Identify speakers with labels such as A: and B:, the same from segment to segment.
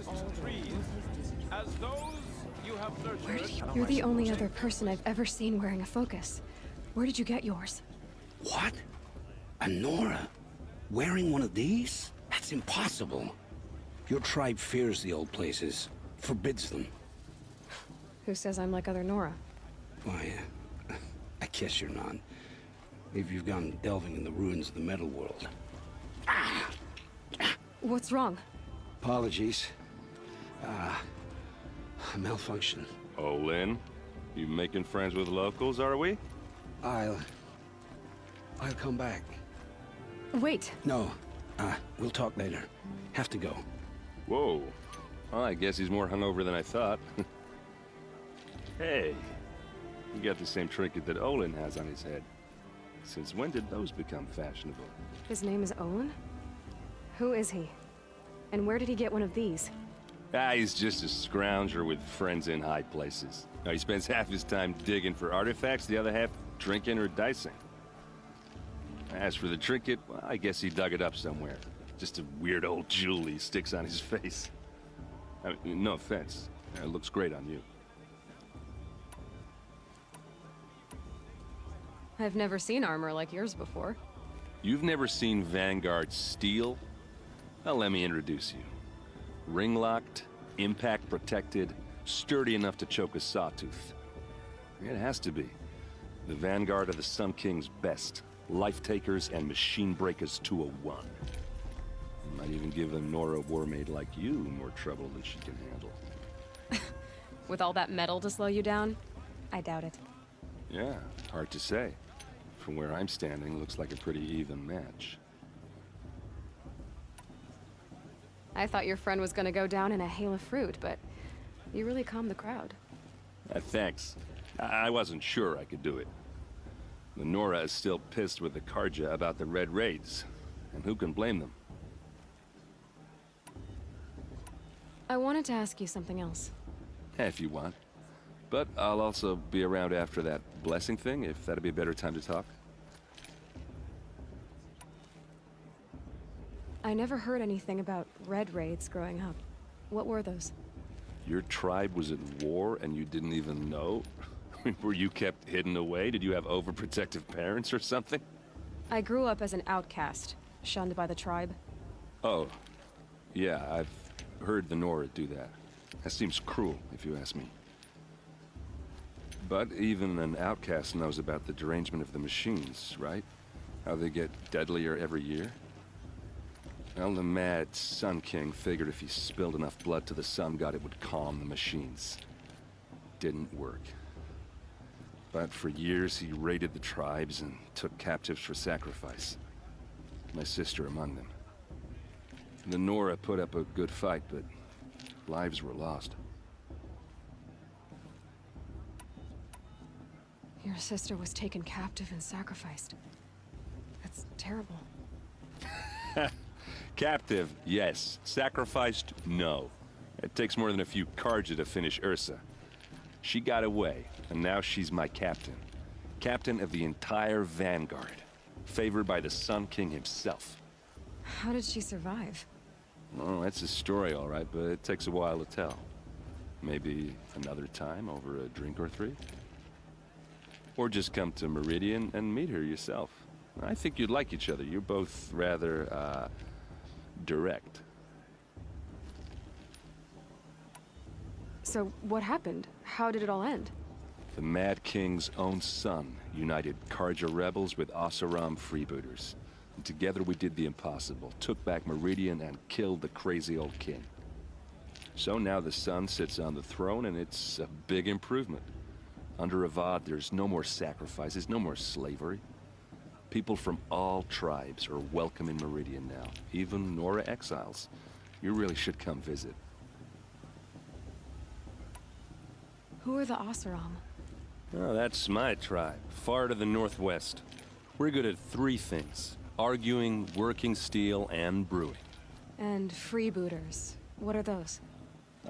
A: trees, as those you have nurtured.
B: You're the only other person I've ever seen wearing a focus. Where did you get yours?
C: What? A Nora? Wearing one of these? That's impossible. Your tribe fears the old places, forbids them.
B: Who says I'm like other Nora?
C: Why, I guess you're not. Maybe you've gone delving in the ruins of the metal world.
B: What's wrong?
C: Apologies. A malfunction.
D: Oh, Lynn? You making friends with locals, are we?
C: I'll come back.
B: Wait.
C: No, we'll talk later. Have to go.
D: Whoa. Well, I guess he's more hungover than I thought. Hey, you got the same trinket that Olin has on his head. Since when did those become fashionable?
B: His name is Owen? Who is he? And where did he get one of these?
D: He's just a scrounger with friends in high places. Now, he spends half his time digging for artifacts, the other half drinking or dicing. As for the trinket, well, I guess he dug it up somewhere. Just a weird old jewel he sticks on his face. I mean, no offense. It looks great on you.
B: I've never seen armor like yours before.
D: You've never seen Vanguard steel? Well, let me introduce you. Ring-locked, impact-protected, sturdy enough to choke a sawtooth. It has to be. The Vanguard of the Sun King's best. Life-takers and machine-breakers to a one. Might even give a Nora warmaid like you more trouble than she can handle.
B: With all that metal to slow you down? I doubt it.
D: Yeah, hard to say. From where I'm standing, looks like a pretty even match.
B: I thought your friend was gonna go down in a hail of fruit, but you really calmed the crowd.
D: Thanks. I wasn't sure I could do it. The Nora is still pissed with the Karja about the Red Raids, and who can blame them?
B: I wanted to ask you something else.
D: If you want. But I'll also be around after that blessing thing, if that'd be a better time to talk.
B: I never heard anything about Red Raids growing up. What were those?
D: Your tribe was at war and you didn't even know? Were you kept hidden away? Did you have overprotective parents or something?
B: I grew up as an outcast, shunned by the tribe.
D: Oh, yeah, I've heard the Nora do that. That seems cruel, if you ask me. But even an outcast knows about the derangement of the machines, right? How they get deadlier every year? Well, the mad Sun King figured if he spilled enough blood to the Sun God, it would calm the machines. Didn't work. But for years, he raided the tribes and took captives for sacrifice. My sister among them. The Nora put up a good fight, but lives were lost.
B: Your sister was taken captive and sacrificed. That's terrible.
D: Captive, yes. Sacrificed, no. It takes more than a few Karja to finish Ursa. She got away, and now she's my captain. Captain of the entire Vanguard. Favored by the Sun King himself.
B: How did she survive?
D: Oh, that's a story, all right, but it takes a while to tell. Maybe another time over a drink or three? Or just come to Meridian and meet her yourself. I think you'd like each other. You're both rather, direct.
B: So, what happened? How did it all end?
D: The Mad King's own son united Karja rebels with Oseram freebooters. And together we did the impossible, took back Meridian and killed the crazy old king. So now the son sits on the throne and it's a big improvement. Under Avad, there's no more sacrifices, no more slavery. People from all tribes are welcome in Meridian now, even Nora exiles. You really should come visit.
B: Who are the Oseram?
D: Oh, that's my tribe, far to the northwest. We're good at three things: arguing, working steel, and brewing.
B: And freebooters. What are those?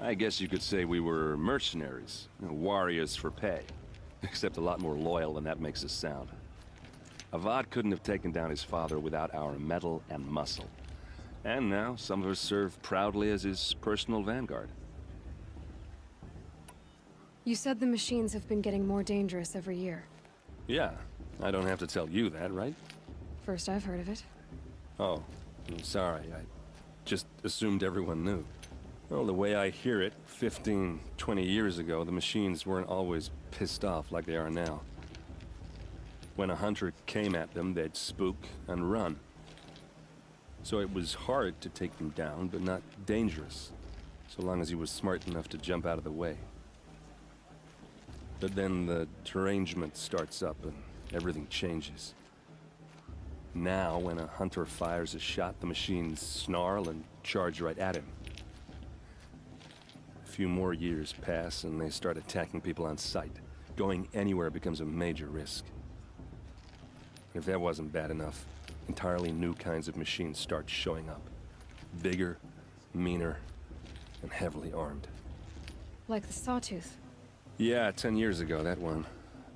D: I guess you could say we were mercenaries, warriors for pay. Except a lot more loyal than that makes us sound. Avad couldn't have taken down his father without our metal and muscle. And now, some of us serve proudly as his personal vanguard.
B: You said the machines have been getting more dangerous every year.
D: Yeah, I don't have to tell you that, right?
B: First I've heard of it.
D: Oh, I'm sorry. I just assumed everyone knew. Well, the way I hear it, 15, 20 years ago, the machines weren't always pissed off like they are now. When a hunter came at them, they'd spook and run. So it was hard to take them down, but not dangerous, so long as he was smart enough to jump out of the way. But then the derangement starts up and everything changes. Now, when a hunter fires a shot, the machines snarl and charge right at him. A few more years pass and they start attacking people on sight. Going anywhere becomes a major risk. If that wasn't bad enough, entirely new kinds of machines start showing up. Bigger, meaner, and heavily armed.
B: Like the Sawtooth.
D: Yeah, 10 years ago, that one.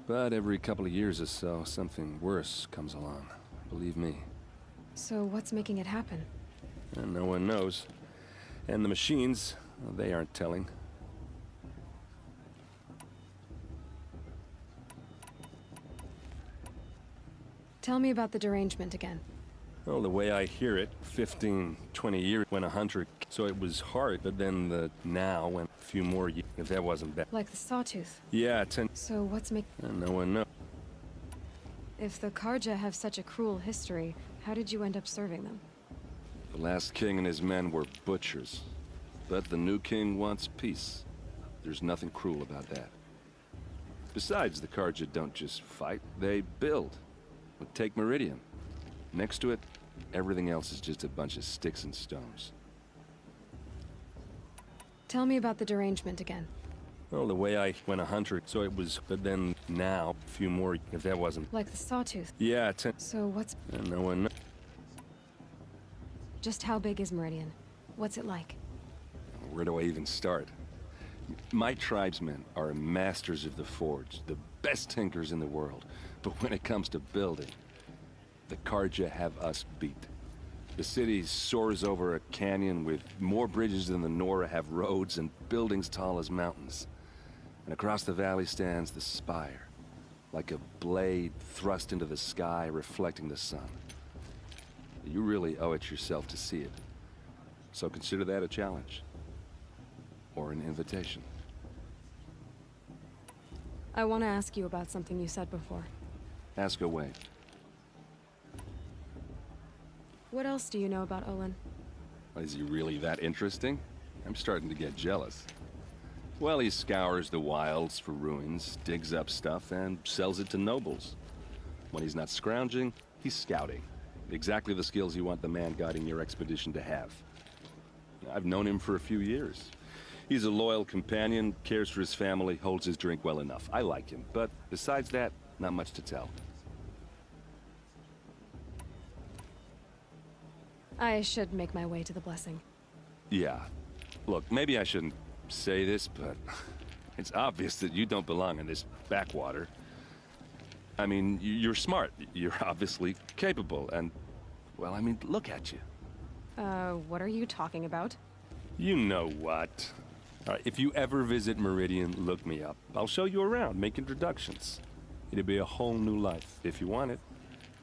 D: But every couple of years or so, something worse comes along. Believe me.
B: So what's making it happen?
D: And no one knows. And the machines, well, they aren't telling.
B: Tell me about the derangement again.
D: Well, the way I hear it, 15, 20 years when a hunter... So it was hard, but then now, when a few more years... If that wasn't bad...
B: Like the Sawtooth.
D: Yeah, 10...
B: So what's making...
D: And no one knows.
B: If the Karja have such a cruel history, how did you end up serving them?
D: The last king and his men were butchers. But the new king wants peace. There's nothing cruel about that. Besides, the Karja don't just fight, they build. Take Meridian. Next to it, everything else is just a bunch of sticks and stones.
B: Tell me about the derangement again.
D: Well, the way I... When a hunter... So it was... But then now, a few more... If that wasn't...
B: Like the Sawtooth.
D: Yeah, 10...
B: So what's...
D: And no one knows.
B: Just how big is Meridian? What's it like?
D: Where do I even start? My tribesmen are masters of the forge, the best tinkers in the world. But when it comes to building, the Karja have us beat. The city soars over a canyon with more bridges than the Nora have roads and buildings tall as mountains. And across the valley stands the spire, like a blade thrust into the sky reflecting the sun. You really owe it yourself to see it. So consider that a challenge. Or an invitation.
B: I want to ask you about something you said before.
D: Ask away.
B: What else do you know about Olin?
D: Is he really that interesting? I'm starting to get jealous. Well, he scours the wilds for ruins, digs up stuff, and sells it to nobles. When he's not scrounging, he's scouting. Exactly the skills you want the man guiding your expedition to have. I've known him for a few years. He's a loyal companion, cares for his family, holds his drink well enough. I like him, but besides that, not much to tell.
B: I should make my way to the blessing.
D: Yeah. Look, maybe I shouldn't say this, but it's obvious that you don't belong in this backwater. I mean, you're smart. You're obviously capable, and... Well, I mean, look at you.
B: What are you talking about?
D: You know what. All right, if you ever visit Meridian, look me up. I'll show you around, make introductions. It'll be a whole new life, if you want it.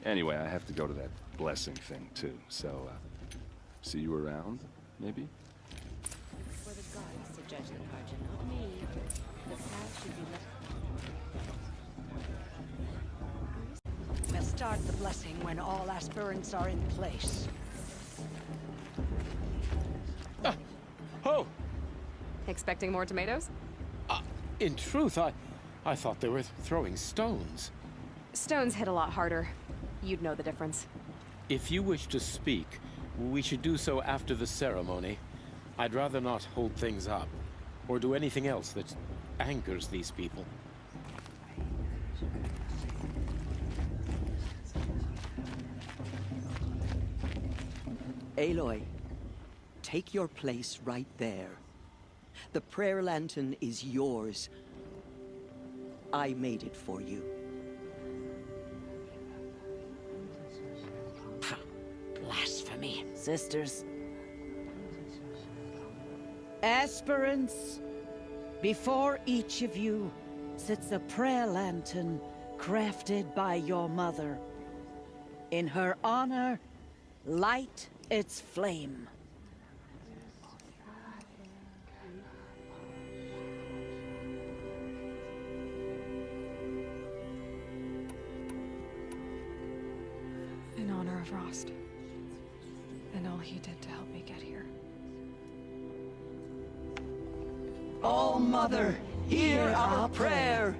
D: Anyway, I have to go to that blessing thing, too. So, see you around, maybe?
E: For the gods to judge the Karja, not me. The path should be left.
F: We'll start the blessing when all aspirants are in place.
A: Oh!
B: Expecting more tomatoes?
A: In truth, I thought they were throwing stones.
B: Stones hit a lot harder. You'd know the difference.
A: If you wish to speak, we should do so after the ceremony. I'd rather not hold things up, or do anything else that angers these people.
F: Aloy, take your place right there. The prayer lantern is yours. I made it for you.
E: Blasphemy. Sisters,
G: Aspirants, before each of you sits a prayer lantern crafted by your mother. In her honor, light its flame.
B: In honor of Rost. And all he did to help me get here.
F: All Mother, hear our prayer.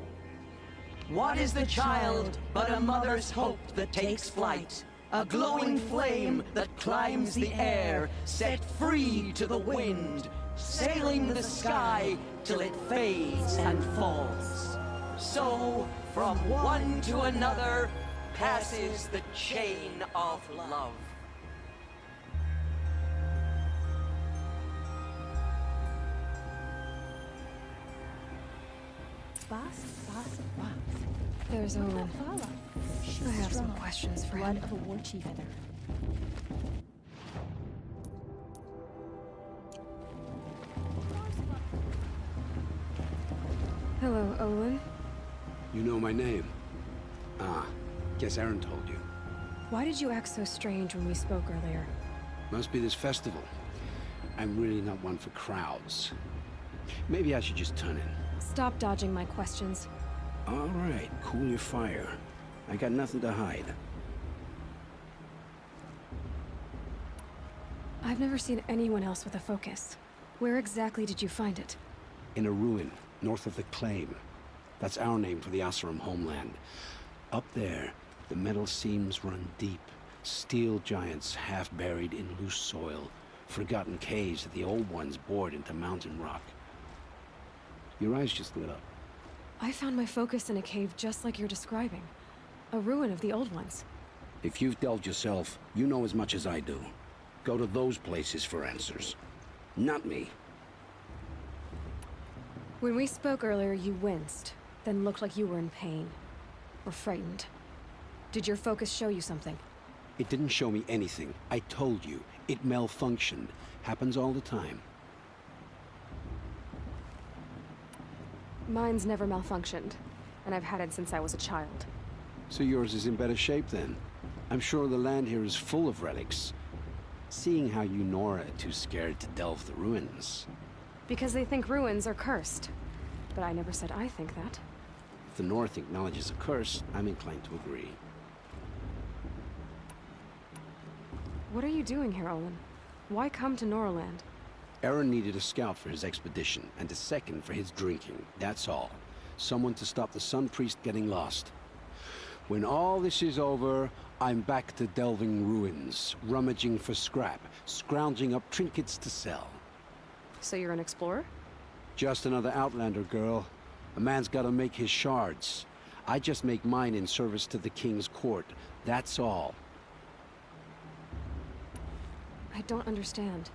F: What is the child but a mother's hope that takes flight? A glowing flame that climbs the air, set free to the wind, sailing the sky till it fades and falls. So, from one to another, passes the chain of love.
B: There's Olin. I have some questions for him.
E: Blood of a war chief feather.
B: Hello, Olin.
C: You know my name? Ah, guess Aaron told you.
B: Why did you act so strange when we spoke earlier?
C: Must be this festival. I'm really not one for crowds. Maybe I should just turn in.
B: Stop dodging my questions.
C: All right, cool your fire. I got nothing to hide.
B: I've never seen anyone else with a focus. Where exactly did you find it?
C: In a ruin, north of the Claim. That's our name for the Asuram homeland. Up there, the metal seams run deep. Steel giants half buried in loose soil. Forgotten caves that the old ones bored into mountain rock. Your eyes just lit up.
B: I found my focus in a cave just like you're describing. A ruin of the old ones.
C: If you've delved yourself, you know as much as I do. Go to those places for answers. Not me.
B: When we spoke earlier, you winced, then looked like you were in pain. Or frightened. Did your focus show you something?
C: It didn't show me anything. I told you. It malfunctioned. Happens all the time.
B: Mine's never malfunctioned, and I've had it since I was a child.
C: So yours is in better shape then. I'm sure the land here is full of relics. Seeing how you Nora are too scared to delve the ruins.
B: Because they think ruins are cursed. But I never said I think that.
C: If the North acknowledges a curse, I'm inclined to agree.
B: What are you doing here, Olin? Why come to Noraland?
C: Aaron needed a scout for his expedition, and a second for his drinking. That's all. Someone to stop the Sun Priest getting lost. When all this is over, I'm back to delving ruins, rummaging for scrap, scrounging up trinkets to sell.
B: So you're an explorer?
C: Just another Outlander, girl. A man's gotta make his shards. I just make mine in service to the King's court. That's all.
B: I don't understand.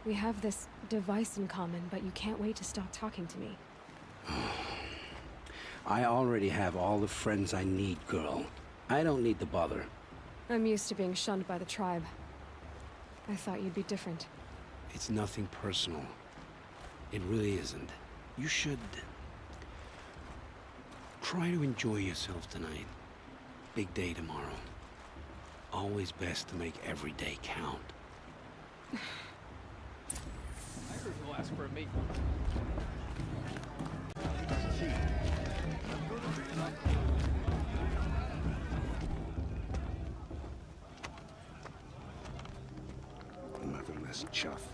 B: We have this device in common, but you can't wait to stop talking to me.
C: I already have all the friends I need, girl. I don't need the bother.
B: I'm used to being shunned by the tribe. I thought you'd be different.
C: It's nothing personal. It really isn't. You should... try to enjoy yourself tonight. Big day tomorrow. Always best to make every day count.
H: I heard he'll ask for a meet.
C: Motherless chuff.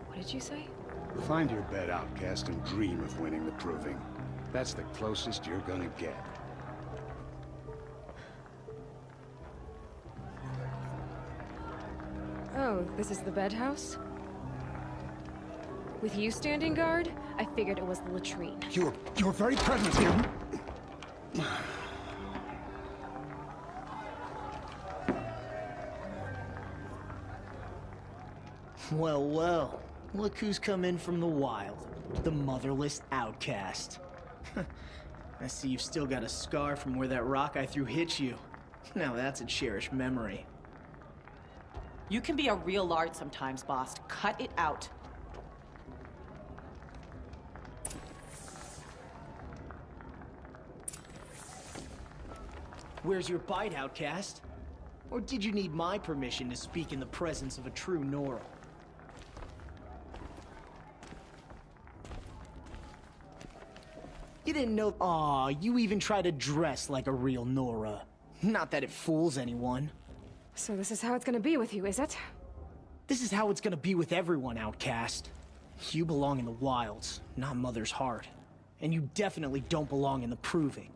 B: What did you say?
I: Find your bed, outcast, and dream of winning the proving. That's the closest you're gonna get.
B: Oh, this is the bed house? With you standing guard, I figured it was the latrine.
I: Your very presence here.
J: Well, well. Look who's come in from the wild. The motherless outcast. I see you've still got a scar from where that rock I threw hit you. Now that's a cherished memory.
K: You can be a real lard sometimes, boss. Cut it out.
J: Where's your bite, outcast? Or did you need my permission to speak in the presence of a true Nora? You didn't know— Aw, you even try to dress like a real Nora. Not that it fools anyone.
B: So this is how it's gonna be with you, is it?
J: This is how it's gonna be with everyone, outcast. You belong in the wilds, not Mother's heart. And you definitely don't belong in the proving.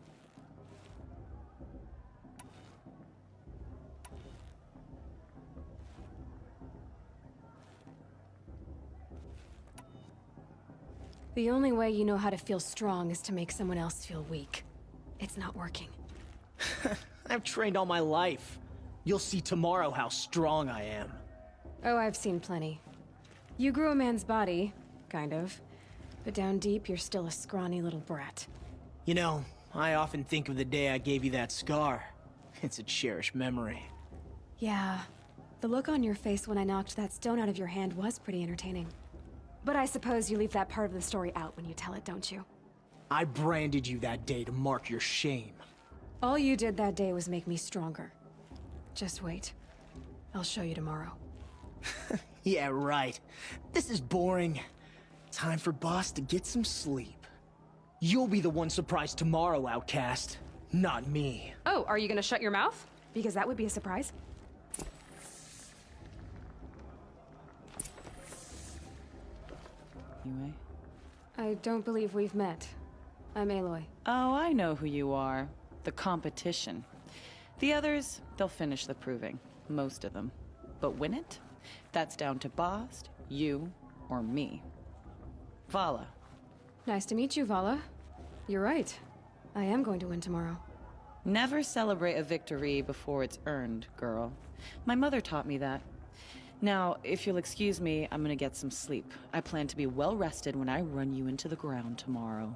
B: The only way you know how to feel strong is to make someone else feel weak. It's not working.
J: I've trained all my life. You'll see tomorrow how strong I am.
B: Oh, I've seen plenty. You grew a man's body, kind of. But down deep, you're still a scrawny little brat.
J: You know, I often think of the day I gave you that scar. It's a cherished memory.
B: Yeah. The look on your face when I knocked that stone out of your hand was pretty entertaining. But I suppose you leave that part of the story out when you tell it, don't you?
J: I branded you that day to mark your shame.
B: All you did that day was make me stronger. Just wait. I'll show you tomorrow.
J: Yeah, right. This is boring. Time for Boss to get some sleep. You'll be the one surprised tomorrow, outcast. Not me.
B: Oh, are you gonna shut your mouth? Because that would be a surprise.
K: Anyway.
B: I don't believe we've met. I'm Aloy.
K: Oh, I know who you are. The competition. The others, they'll finish the proving. Most of them. But win it? That's down to Bast, you, or me. Vala.
B: Nice to meet you, Vala. You're right. I am going to win tomorrow.
K: Never celebrate a victory before it's earned, girl. My mother taught me that. Now, if you'll excuse me, I'm gonna get some sleep. I plan to be well rested when I run you into the ground tomorrow.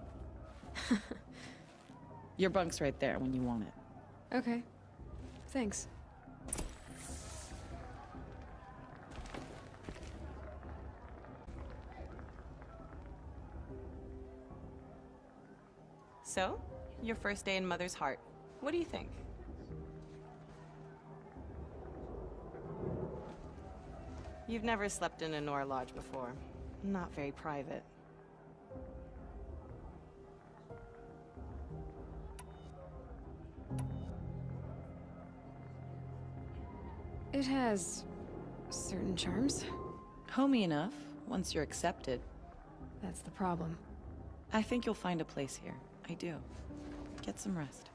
K: Your bunk's right there when you want it.
B: Okay. Thanks.
E: So, your first day in Mother's heart. What do you think? You've never slept in a Nora lodge before. Not very private.
B: It has certain charms.
K: Homey enough, once you're accepted.
B: That's the problem.
K: I think you'll find a place here. I do. Get some rest.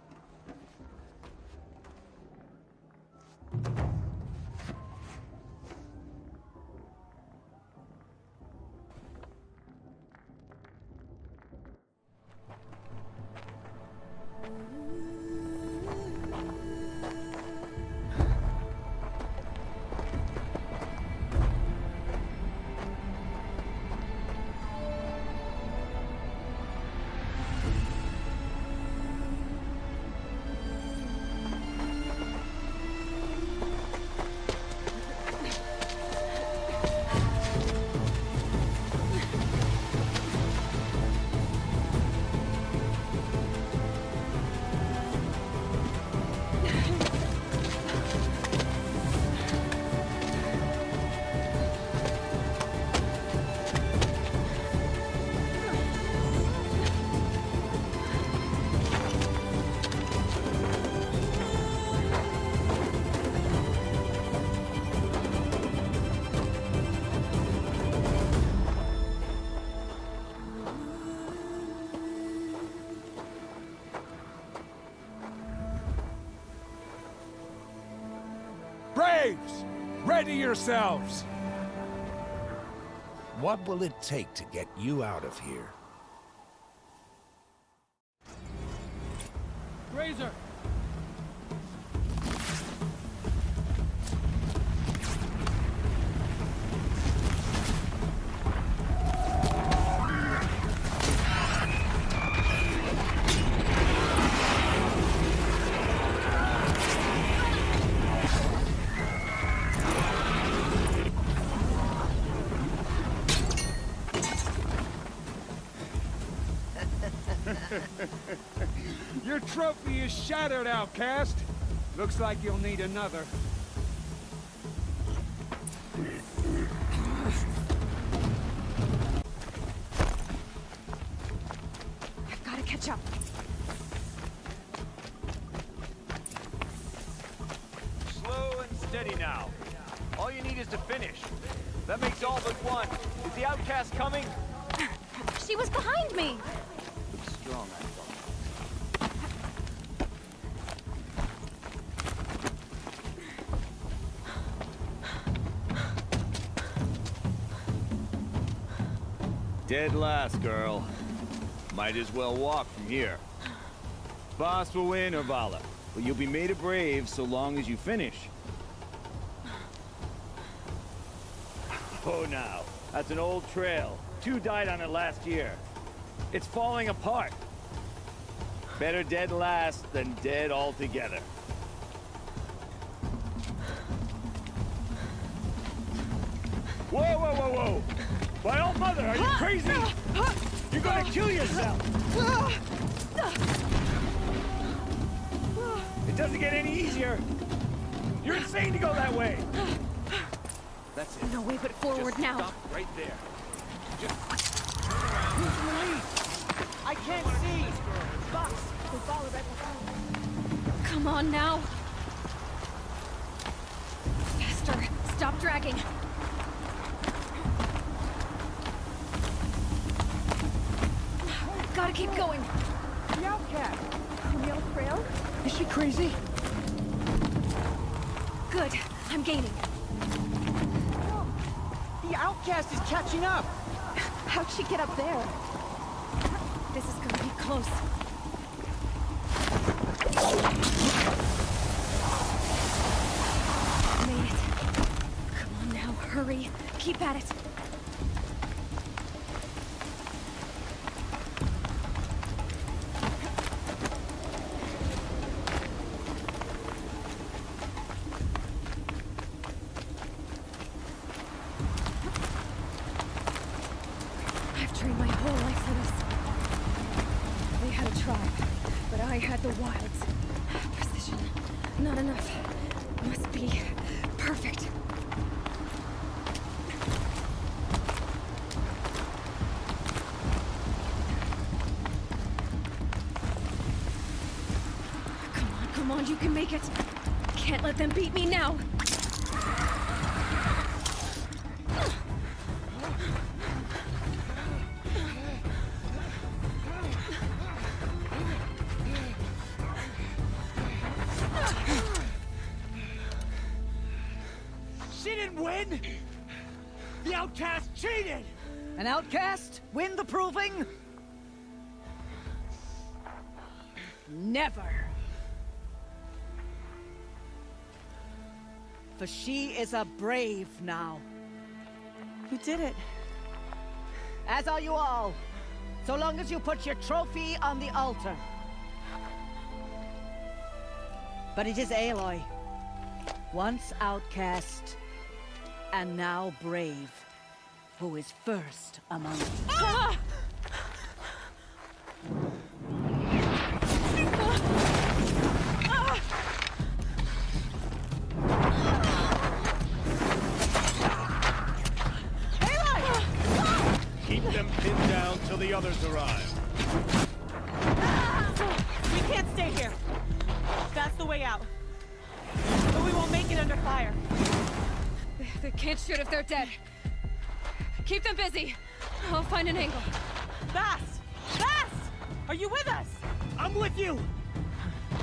L: Braves! Ready yourselves! What will it take to get you out of here?
H: Razor!
L: Your trophy is shattered, outcast. Looks like you'll need another.
B: I've got to catch up.
M: Slow and steady now. All you need is to finish. That makes all but one. Is the outcast coming?
B: She was behind me!
M: Looks strong, I thought. Dead last, girl. Might as well walk from here. Boss will win, Urvala, but you'll be made a brave so long as you finish. Oh, now. That's an old trail. 2 died on it last year. It's falling apart. Better dead last than dead altogether. Whoa, whoa, whoa, whoa! My old mother, are you crazy? You're gonna kill yourself! It doesn't get any easier! You're insane to go that way! That's it.
B: No way but forward
M: Just
B: now.
M: Stop right there. Just turn around.
F: I can't see! Box! We follow right behind.
B: Come on now. Faster. Stop dragging. Gotta keep going.
F: The outcast! Camille Trail?
J: Is she crazy?
B: Good. I'm gaining.
F: The outcast is catching up!
B: How'd she get up there? This is gonna be close. Made it. Come on now, hurry. Keep at it. I've trained my whole life for this. They had a tribe, but I had the wilds. Precision. Not enough. Must be perfect. Come on, you can make it. Can't let them beat me now.
F: She didn't win! The outcast cheated!
G: An outcast? Win the proving? Never. For she is a brave now.
K: You did it.
G: As are you all. So long as you put your trophy on the altar. But it is Aloy. Once outcast, and now brave, who is first among us.
B: Ah!
M: Keep them pinned down till the others arrive.
K: We can't stay here. That's the way out. But we won't make it under fire.
B: They can't shoot if they're dead. Keep them busy. I'll find an angle.
K: Bass! Bass! Are you with us?
F: I'm with you!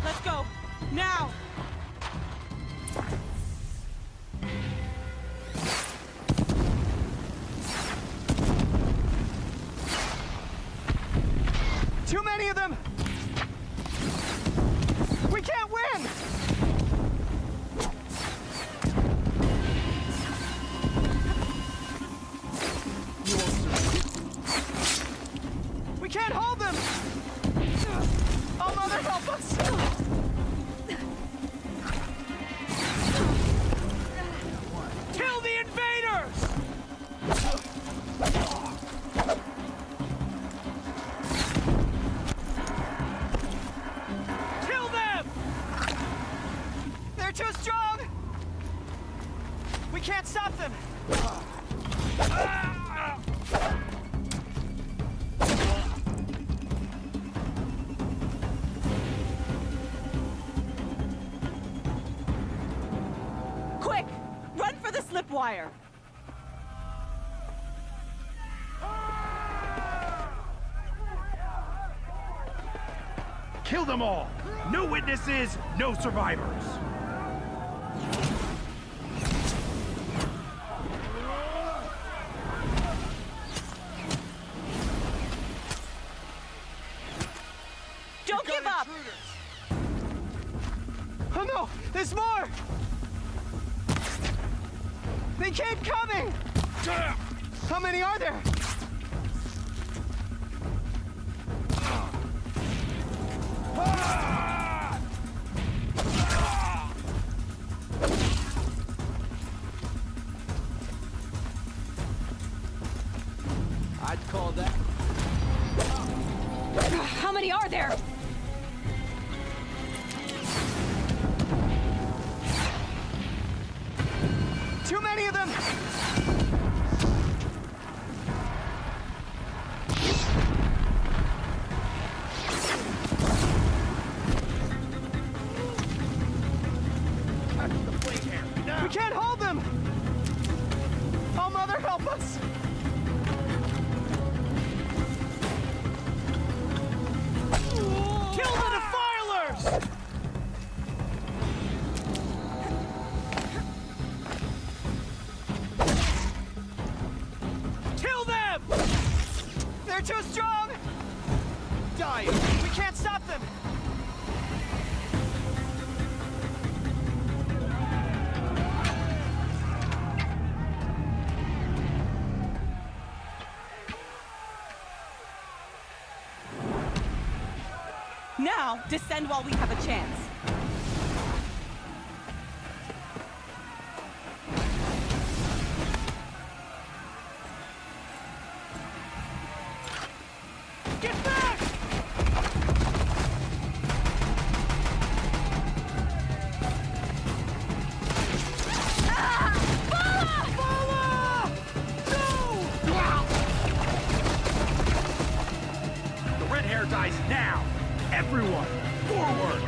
K: Let's go. Now!
F: Too many of them! We can't win! We can't hold them! Oh, Mother, help us!
G: wire.
N: Kill them all! No witnesses, no survivors!
G: Don't give up!
J: Oh no! There's more! They keep coming! How many are there?
H: I'd call that...
B: How many are there?
J: Too many of them! We can't hold them! Oh, Mother, help us! Kill the defilers! Kill them! They're too strong! Die! We can't stop them!
G: Now, descend while we have a chance.
J: Get back!
N: The red hair dies now! Everyone, forward!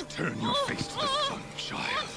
N: Turn your face to the sun, child.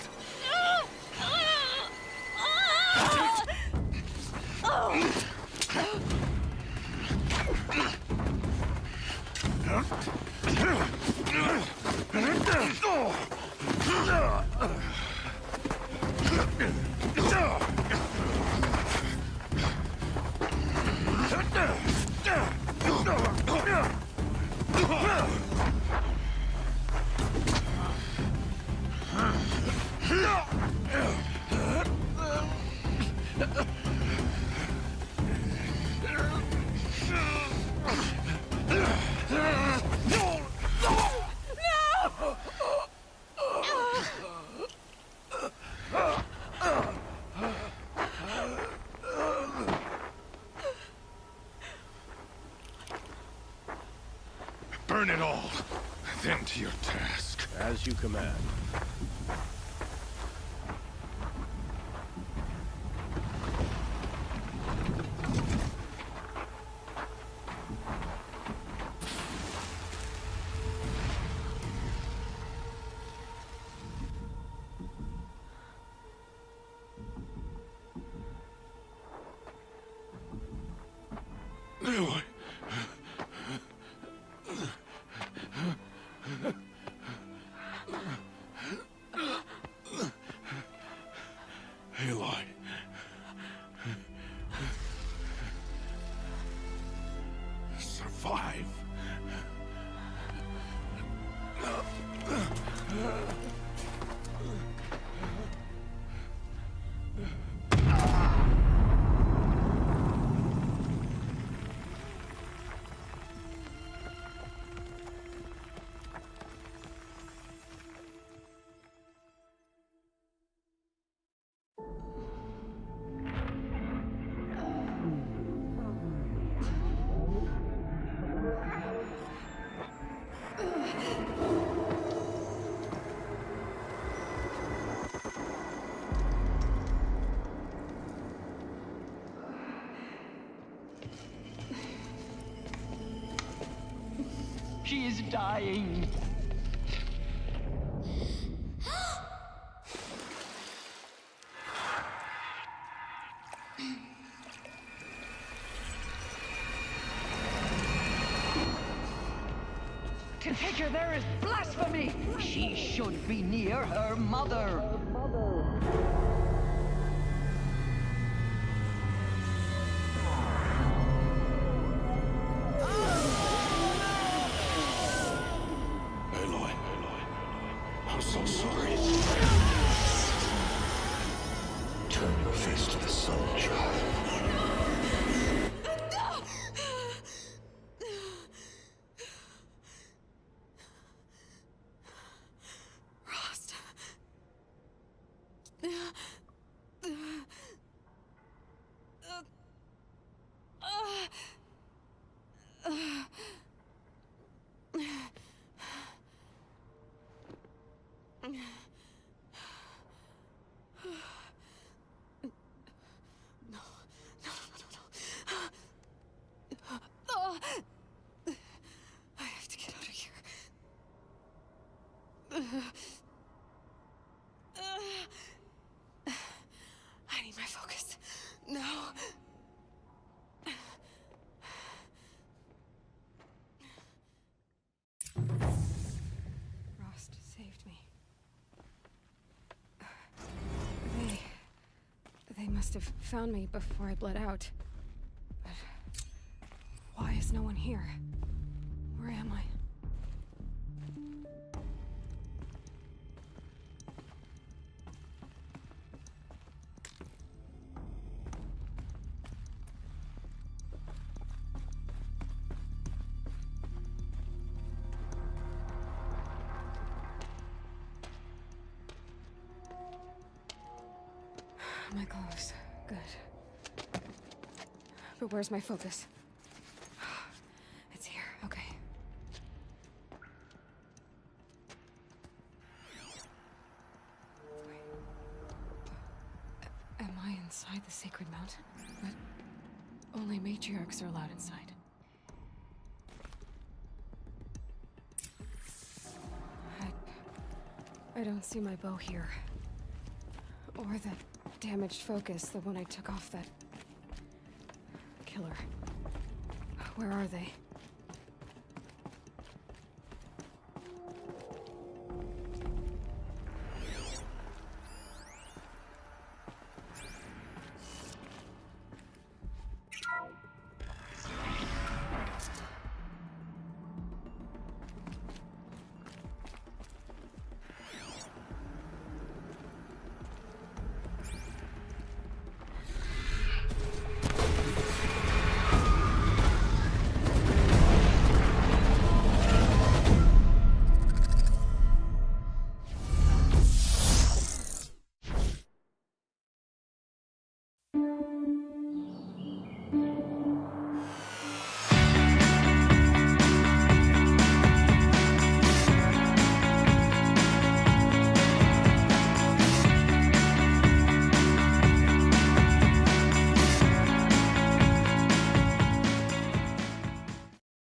D: to your task.
A: As you command.
D: Aloy. Aloy. Survive.
F: She is dying. To take her there is blasphemy. She should be near her mother.
D: Aloy. I'm so sorry. Turn your face to the sun, child.
B: Rost. I have to get out of here. I need my focus. No. Rost saved me. They must have found me before I bled out. But why is no one here? Where am I? My clothes. Good. But where's my focus? It's here. Okay. Wait. Am I inside the sacred mountain? But only matriarchs are allowed inside. I don't see my bow here. Or that damaged focus, the one I took off that killer. Where are they?